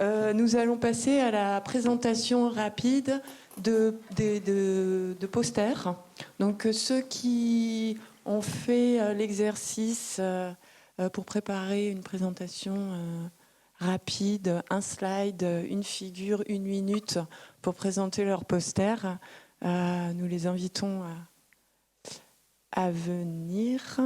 Nous allons passer à la présentation rapide de posters. Donc ceux qui ont fait l'exercice pour préparer une présentation rapide, un slide, une figure, 1 minute pour présenter leur poster, nous les invitons à venir.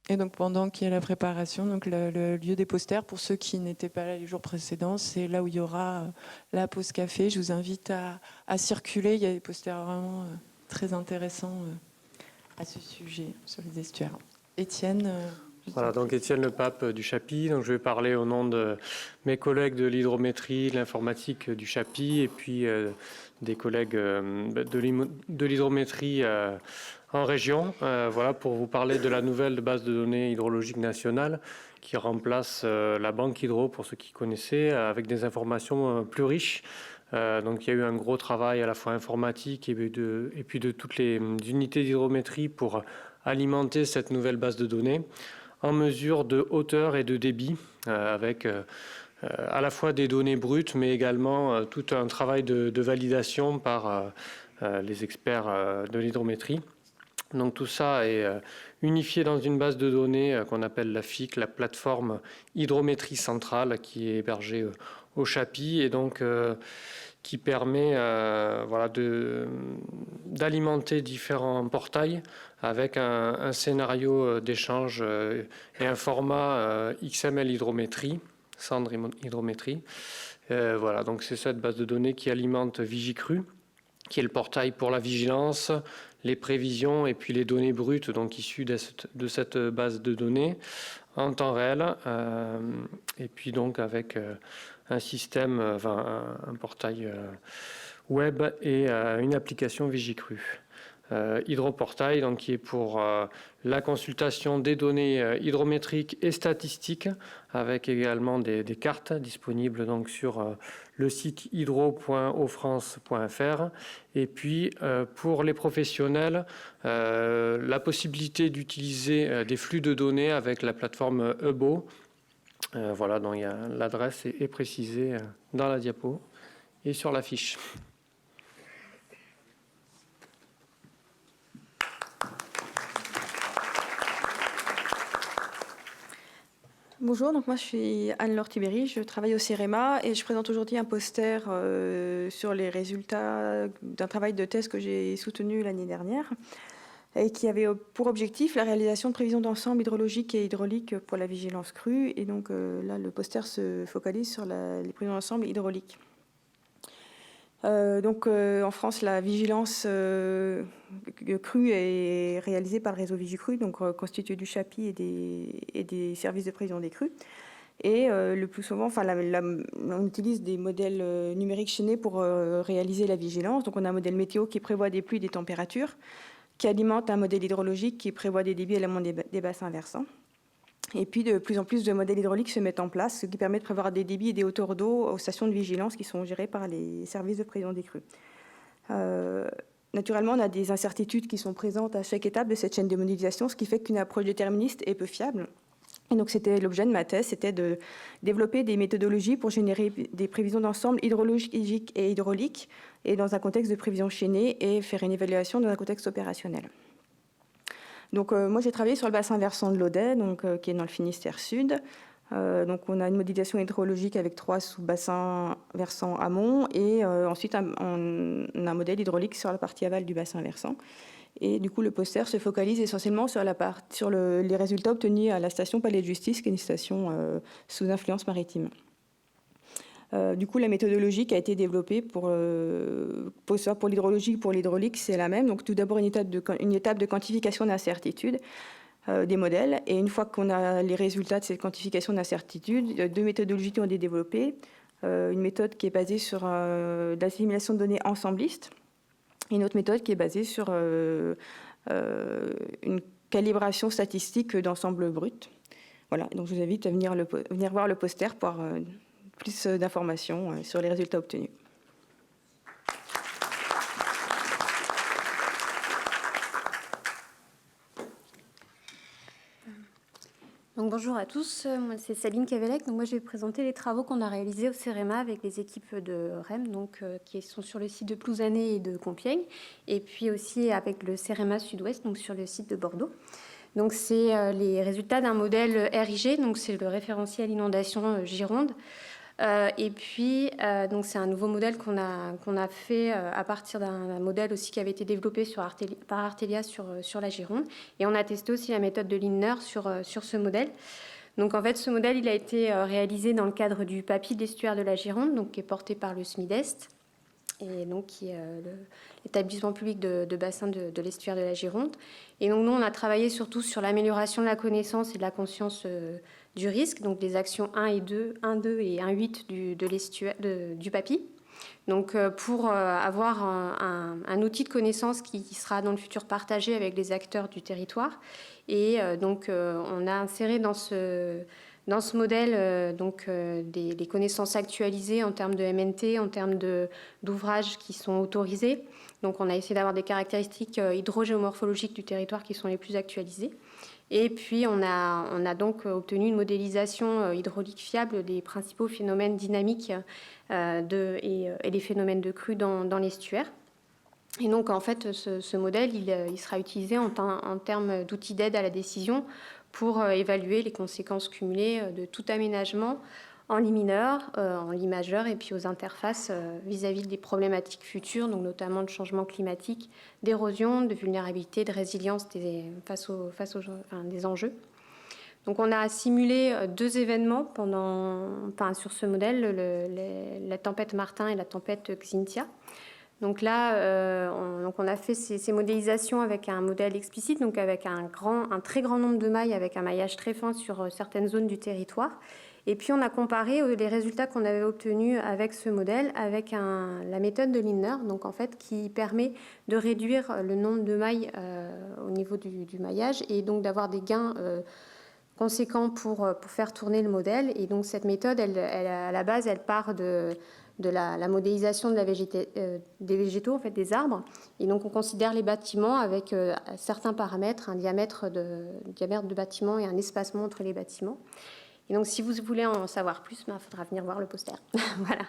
Et donc pendant qu'il y a la préparation, donc le lieu des posters, pour ceux qui n'étaient pas là les jours précédents, c'est là où il y aura la pause café. Je vous invite à circuler. Il y a des posters vraiment très intéressants à ce sujet sur les estuaires. Étienne. Voilà, donc Étienne Le Pape du Chappy. Donc je vais parler au nom de mes collègues de l'hydrométrie, de l'informatique du Chappy, et puis des collègues de l'hydrométrie en région. Voilà, pour vous parler de la nouvelle base de données hydrologique nationale qui remplace la banque hydro, pour ceux qui connaissaient, avec des informations plus riches. Donc il y a eu un gros travail à la fois informatique et puis de toutes les unités d'hydrométrie pour alimenter cette nouvelle base de données en mesure de hauteur et de débit, avec à la fois des données brutes, mais également tout un travail de validation par les experts de l'hydrométrie. Donc tout ça est unifié dans une base de données qu'on appelle la FIC, la plateforme hydrométrie centrale, qui est hébergée au Chappy, et donc qui permet d'alimenter différents portails avec un scénario d'échange et un format XML hydrométrie, Sandre hydrométrie. Voilà, donc c'est cette base de données qui alimente Vigicru, qui est le portail pour la vigilance, les prévisions et puis les données brutes, donc issues de cette base de données en temps réel, et puis donc avec un système, un portail web et une application Vigicru. Hydroportail, donc, qui est pour la consultation des données hydrométriques et statistiques, avec également des cartes disponibles donc, sur le site hydro.ofrance.fr. Et puis, pour les professionnels, la possibilité d'utiliser des flux de données avec la plateforme Ebo. Voilà, donc l'adresse est précisée dans la diapo et sur la fiche. Bonjour, donc moi je suis Anne-Laure Tibéry, je travaille au CEREMA et je présente aujourd'hui un poster sur les résultats d'un travail de thèse que j'ai soutenu l'année dernière et qui avait pour objectif la réalisation de prévisions d'ensemble hydrologiques et hydrauliques pour la vigilance crue. Et donc là, le poster se focalise sur les prévisions d'ensemble hydrauliques. En France, la vigilance crue est réalisée par le réseau Vigicru, donc constitué du Chappy et des services de prévision des crues. Et le plus souvent, on utilise des modèles numériques chaînés pour réaliser la vigilance. Donc on a un modèle météo qui prévoit des pluies et des températures, qui alimente un modèle hydrologique qui prévoit des débits et l'amont des bassins versants. Et puis, de plus en plus de modèles hydrauliques se mettent en place, ce qui permet de prévoir des débits et des hauteurs d'eau aux stations de vigilance qui sont gérées par les services de prévision des crues. Naturellement, on a des incertitudes qui sont présentes à chaque étape de cette chaîne de modélisation, ce qui fait qu'une approche déterministe est peu fiable. Et donc, c'était l'objet de ma thèse, c'était de développer des méthodologies pour générer des prévisions d'ensemble hydrologiques et hydrauliques, et dans un contexte de prévision chaînée, et faire une évaluation dans un contexte opérationnel. Donc, moi, j'ai travaillé sur le bassin versant de l'Audet, qui est dans le Finistère Sud. Donc, on a une modélisation hydrologique avec 3 sous-bassins versants amont, et ensuite, on a un modèle hydraulique sur la partie aval du bassin versant. Et du coup, le poster se focalise essentiellement sur les résultats obtenus à la station Palais de Justice, qui est une station sous influence maritime. Du coup, la méthodologie qui a été développée pour l'hydrologie, pour l'hydraulique, c'est la même. Donc, tout d'abord, une étape de quantification d'incertitude des modèles. Et une fois qu'on a les résultats de cette quantification d'incertitude, 2 méthodologies qui ont été développées. Une méthode qui est basée sur l'assimilation de données ensemblисtes, et une autre méthode qui est basée sur une calibration statistique d'ensemble brut. Voilà, donc je vous invite à venir voir le poster pour plus d'informations sur les résultats obtenus. Donc, bonjour à tous, moi c'est Céline Cavelec. Donc, moi je vais présenter les travaux qu'on a réalisés au CEREMA avec les équipes de REM, donc, qui sont sur le site de Plouzané et de Compiègne, et puis aussi avec le CEREMA Sud-Ouest, donc sur le site de Bordeaux. Donc c'est les résultats d'un modèle RIG, donc c'est le référentiel inondation Gironde. Et puis, donc c'est un nouveau modèle qu'on a fait à partir d'un modèle aussi qui avait été développé par Artelia sur la Gironde. Et on a testé aussi la méthode de Lindner sur ce modèle. Donc en fait, ce modèle, il a été réalisé dans le cadre du PAPI de l'estuaire de la Gironde, donc qui est porté par le SMIDEST, et donc qui est l'établissement public de bassin de l'estuaire de la Gironde. Et donc nous, on a travaillé surtout sur l'amélioration de la connaissance et de la conscience du risque, donc des actions 1 et 2 et 1.8 du PAPI. Donc pour avoir un outil de connaissance qui sera dans le futur partagé avec les acteurs du territoire. Et donc on a inséré dans ce modèle les connaissances actualisées en termes de MNT, en termes d'ouvrages qui sont autorisés. Donc on a essayé d'avoir des caractéristiques hydrogéomorphologiques du territoire qui sont les plus actualisées. Et puis on a donc obtenu une modélisation hydraulique fiable des principaux phénomènes dynamiques et les phénomènes de crue dans l'estuaire. Et donc en fait ce modèle il sera utilisé en termes d'outils d'aide à la décision pour évaluer les conséquences cumulées de tout aménagement en lit mineur, en lit majeur et puis aux interfaces vis-à-vis des problématiques futures, donc notamment de changement climatique, d'érosion, de vulnérabilité, de résilience face aux des enjeux. Donc on a simulé 2 événements sur ce modèle, la tempête Martin et la tempête Xynthia. Donc là, on a fait ces modélisations avec un modèle explicite, donc avec un très grand nombre de mailles, avec un maillage très fin sur certaines zones du territoire. Et puis on a comparé les résultats qu'on avait obtenus avec ce modèle avec la méthode de Lindner, donc en fait qui permet de réduire le nombre de mailles au niveau du maillage et donc d'avoir des gains conséquents pour faire tourner le modèle. Et donc cette méthode, à la base, elle part de la modélisation des végétaux, en fait, des arbres. Et donc on considère les bâtiments avec certains paramètres, un diamètre de bâtiment et un espacement entre les bâtiments. Et donc si vous voulez en savoir plus, il faudra venir voir le poster. Voilà.